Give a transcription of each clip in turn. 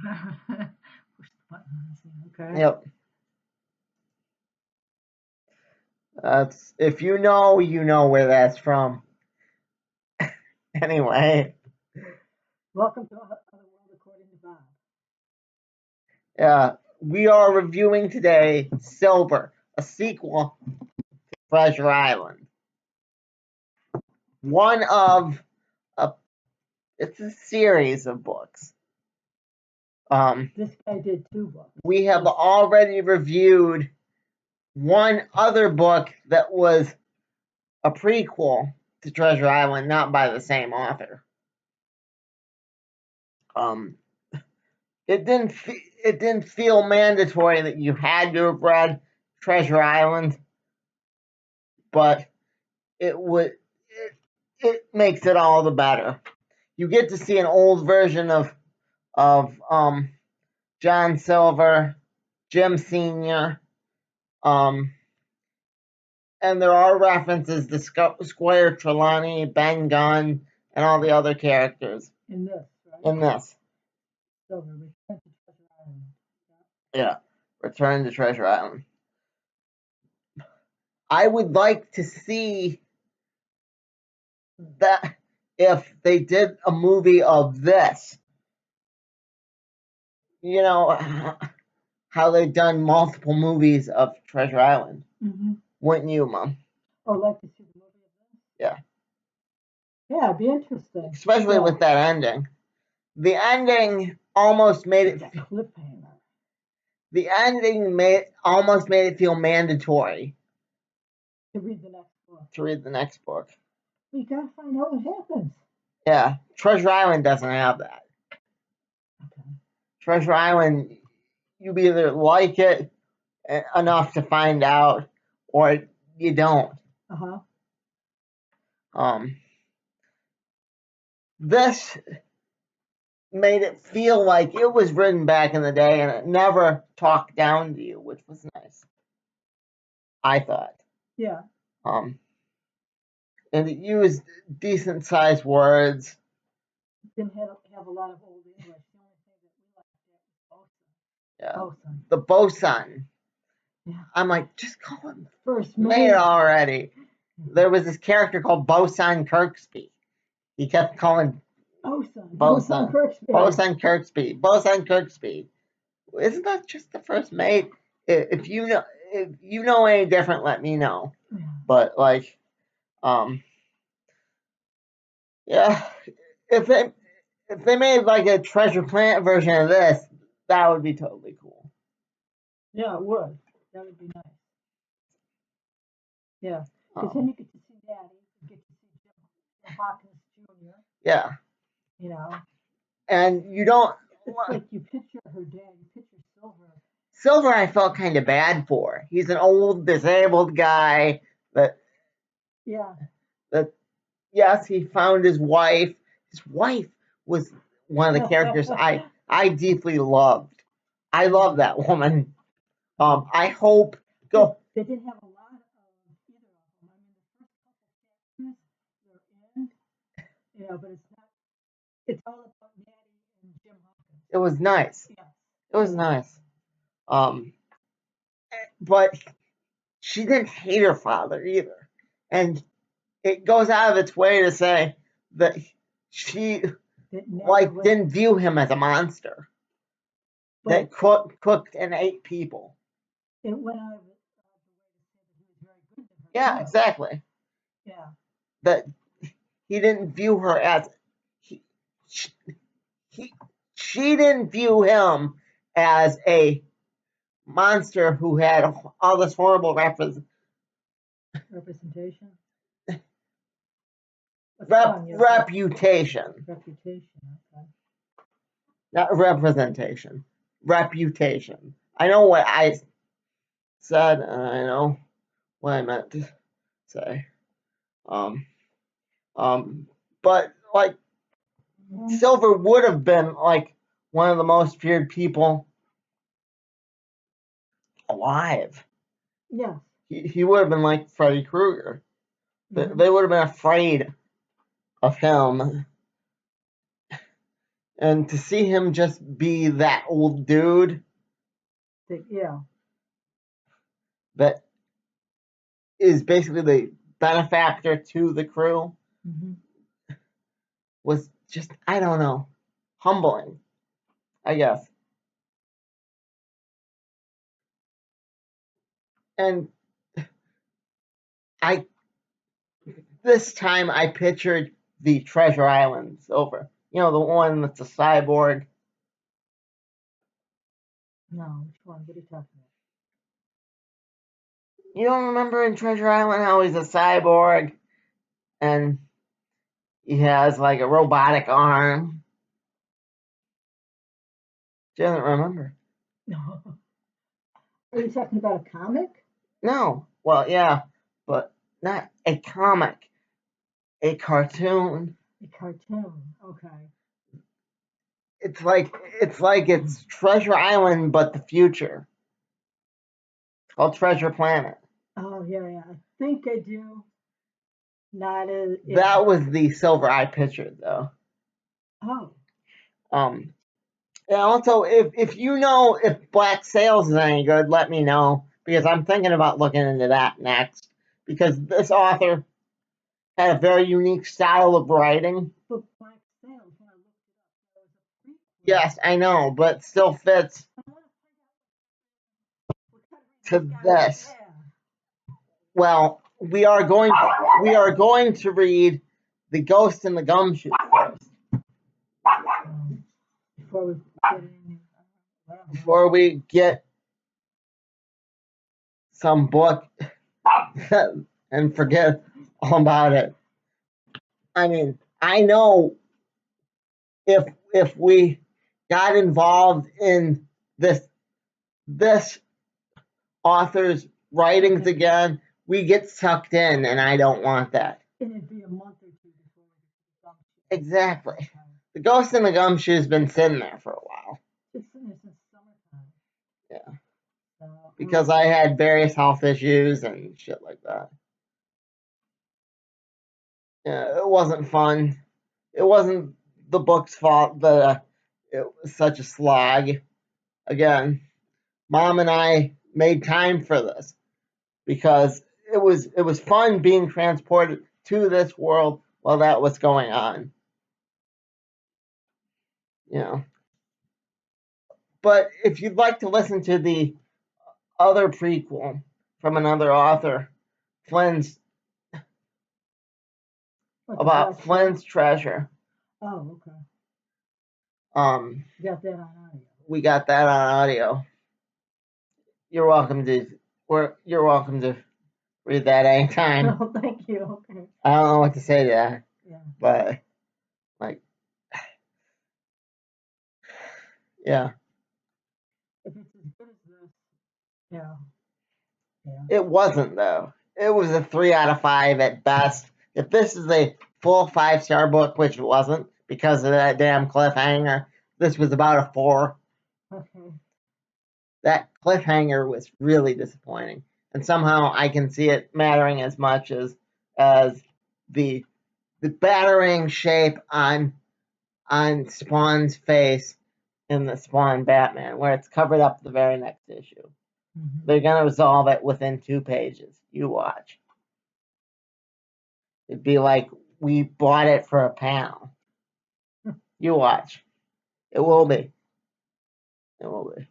Push the button. Okay. Yep. That's if you know where that's from. Anyway, Welcome to Other World according to Bob. we are reviewing today Silver, a sequel to Treasure Island. One of it's a series of books. This guy did 2 books. We have already reviewed one other book that was a prequel to Treasure Island, not by the same author. It didn't feel mandatory that you had to have read Treasure Island, but it makes it all the better. You get to see an old version of John Silver, Jim Sr., and there are references to Squire Trelawney, Ben Gunn, and all the other characters in this, right? in this. Silver, Return to Treasure Island. Yeah, Return to Treasure Island. I would like to see that if they did a movie of this, you know, how they've done multiple movies of Treasure Island. Mm-hmm. Wouldn't you, Mom? Oh, like to see the movie of this? Yeah. Yeah, it'd be interesting. Especially with that ending. The ending almost made it. Cliffhanger. The ending almost made it feel mandatory to read the next book. You gotta find out what happens. Yeah, Treasure Island doesn't have that. Okay. Treasure Island, you either like it enough to find out, or you don't. This made it feel like it was written back in the day, and it never talked down to you, which was nice. I thought. Yeah. And it used decent sized words. Didn't have a lot of old English. The only thing that we liked was bosun. Yeah. Bosun. The bosun. Yeah. I'm like, just call him first mate already. There was this character called Bosun Kirksby. He kept calling Bosun Kirksby. Isn't that just the first mate? If you know any different, let me know. Yeah. But like, yeah, if they made like a Treasure Planet version of this, that would be totally cool. Yeah, it would. That would be nice. Yeah, because then you get to see Daddy, you get to see Jim Hawkins Jr. Yeah. You know. And you don't. It's like you picture her dad, you picture Silver. Silver, I felt kind of bad for. He's an old, disabled guy that. Yeah. That. Yes, he found his wife. His wife was one of the characters I deeply loved. I love that woman. I hope. Go. They didn't have a lot of either of them. I mean, the first couple chapters they're in, but it's not. It's all about Maddie and Jim Hawkins. It was nice. Yeah. It was nice. But she didn't hate her father either, and it goes out of its way to say that she didn't view him as a monster that cooked and ate people. It went out of the way to say that he was very good to her. Yeah, exactly. Yeah. That he didn't view her as she didn't view him as a monster who had all this horrible representation. Reputation. Okay. Not representation. Reputation. I know what I said, and I know what I meant to say. But like Silver would have been like one of the most feared people alive. Yeah. He would have been like Freddy Krueger. Mm-hmm. They would have been afraid of him. And to see him just be that old dude Yeah. that is basically the benefactor to the crew was just, I don't know, humbling, I guess. And this time I pictured the Treasure Islands over. You know, the one that's a cyborg. No, which one? What are you talking about? You don't remember in Treasure Island how he's a cyborg and he has like a robotic arm? She doesn't remember. No. Are you talking about a comic? No. Well, yeah, but not a comic, a cartoon. A cartoon. Okay. It's it's Treasure Island, but the future. It's called Treasure Planet. Oh yeah. I think I do. Not as. Yeah. That was the silver eye picture, though. Oh. And also, if you know if Black Sails is any good, let me know because I'm thinking about looking into that next because this author had a very unique style of writing. But Black Sails, when I looked it up, that was a prequel. Yes, I know, but still fits to this. Yeah. Well, we are going to read The Ghost in the Gumshoe first. Before we get some book and forget all about it. I mean, I know if we got involved in this author's writings again, we get sucked in, and I don't want that. And it'd be a month or two before we get to the Gumshoe. Exactly. Okay. The Ghost in the Gumshoe has been sitting there for a while. It's been there since summertime. Yeah. Because I had various health issues and shit like that. Yeah, it wasn't fun. It wasn't the book's fault that it was such a slog. Again, Mom and I made time for this because it was fun being transported to this world while that was going on. You know. But if you'd like to listen to the other prequel from another author, Flynn's about Flynn's treasure. Oh, okay. You got that on audio. We got that on audio. You're welcome to read that anytime. Oh, thank you. Okay. I don't know what to say to that. Yeah. But like yeah. If it's as good as this, yeah. Yeah. It wasn't though. It was a 3 out of 5 at best. If this is a full 5-star book, which it wasn't because of that damn cliffhanger, this was about a 4. Okay. That cliffhanger was really disappointing, and somehow I can see it mattering as much as the battering shape on Spawn's face in the Spawn Batman, where it's covered up the very next issue. Mm-hmm. They're gonna resolve it within 2 pages. You watch. It'd be like we bought it for a panel. You watch. It will be. It will be.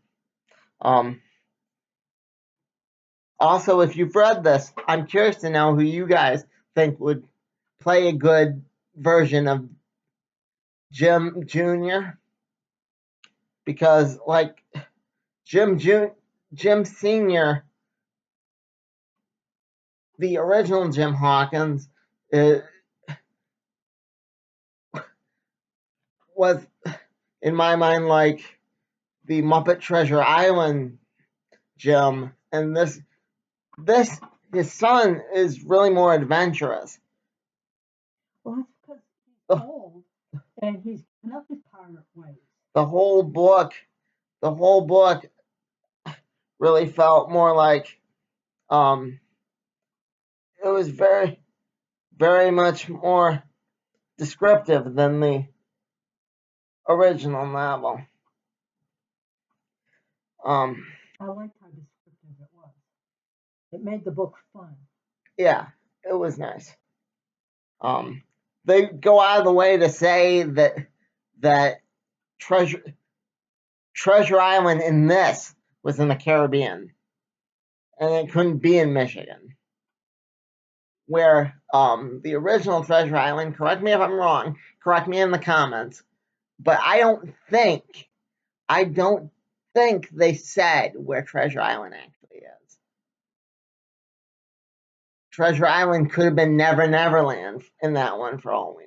Also, if you've read this, I'm curious to know who you guys think would play a good version of Jim Jr. Because, like, Jim Sr., the original Jim Hawkins, was, in my mind, like the Muppet Treasure Island Jim, and this his son is really more adventurous. Well, that's because he's old and he's given up his pirate ways. The whole book really felt more like it was very, very much more descriptive than the original novel. I liked how descriptive it was. It made the book fun. Yeah, it was nice. They go out of the way to say that Treasure Island in this was in the Caribbean, and it couldn't be in Michigan. Where the original Treasure Island, correct me if I'm wrong, correct me in the comments, but I don't think they said where Treasure Island actually is. Treasure Island could have been Never Neverland in that one for all we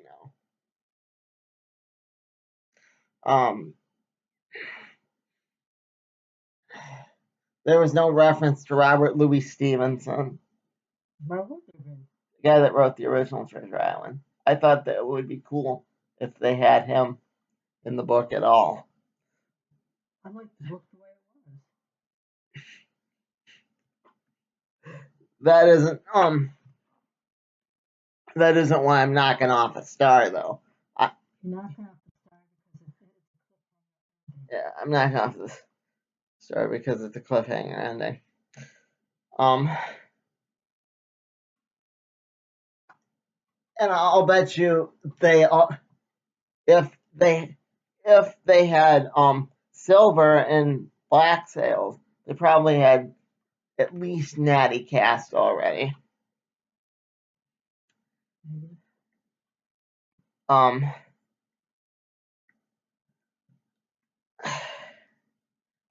know. There was no reference to Robert Louis Stevenson, the guy that wrote the original Treasure Island. I thought that it would be cool if they had him in the book at all. I like the book the way it was. That isn't why I'm knocking off a star, though. You're knocking off a star because it's yeah, I'm knocking off the star because it's a cliffhanger ending. And I'll bet you if they had silver and black sails, they probably had at least natty cast already.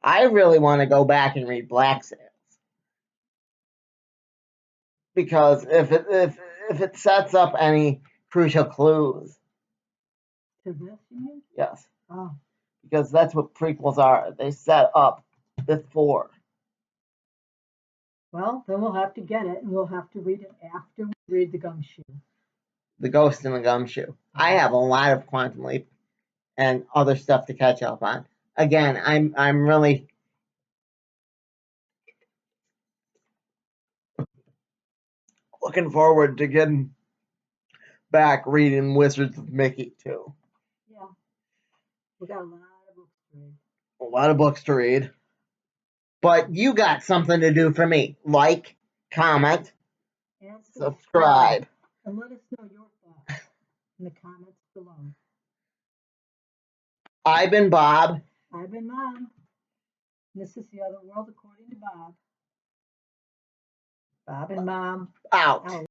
I really want to go back and read Black Sails because if it sets up any crucial clues. To this, you mean? Yes. Oh. Because that's what prequels are. They set up before. Well, then we'll have to get it, and we'll have to read it after we read The Gumshoe. The Ghost in the Gumshoe. I have a lot of Quantum Leap and other stuff to catch up on. Again, I'm really looking forward to getting back reading Wizards of Mickey too. Yeah. We got a lot of books to read. A lot of books to read. But you got something to do for me. Like, comment, and subscribe. And let us know your thoughts in the comments below. I've been Bob. I've been Mom. This is The Other World according to Bob. Bob and Mom. Out.